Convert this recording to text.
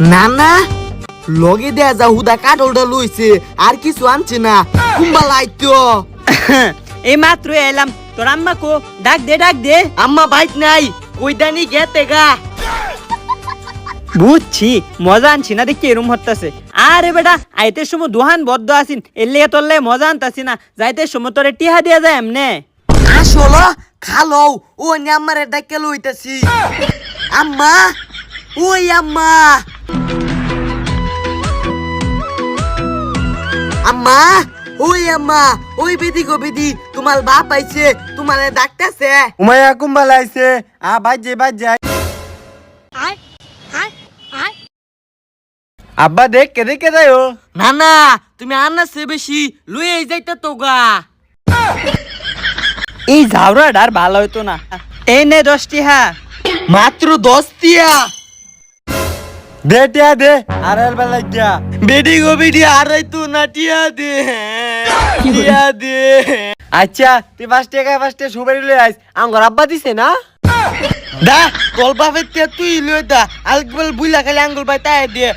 না না লগে দেয়া যা হুদা কাটলটা লইছে আর কিছু আনছে না কুম্বা লাইতো এই মাত্র এলাম তোর আম্মা কো ডাক দে আম্মা বাইক নাই কইদানি গেতে গা বুঝছি মজা আনছি না দেখি এরম হতাছে আরে বেটা আইতে সময় দোহান বদ্ধ আসিন এলে তোরলে মজা আনতাছি না যাইতে সময় তোরে টিহা দিয়া যায় এমনে আসলো খালো ও নে আমারে ডাকে লইতাছি আম্মা ওই আম্মা আম্মা ওই আম্মা ওই বেদি গো বেদি তোমার বাপ আইছে তোমারে ডাকতেছে উমাইয়া কুম্বাল আইছে বাজ যাই আব্বা দেখে যাইও না না তুমি আনাছে বেশি লুই যাইতে তো গা এই ঝাউরাটা আর ভালো হইতো না এই নে 10 টিহা মাত্র 10 টিয়া দে টিয়া দে আর এলবা লাগিয়া বেডি গো বেডি আড়াই তো না টিয়া দে টিয়া দে আচ্ছা তুই 5 টাকা সুপারি লই আইস আঙ্গর আব্বা দিছে না দা কল বাপের তে তুই লই দা আলগল বুইলা খালি আঙ্গুল বাই তাই দে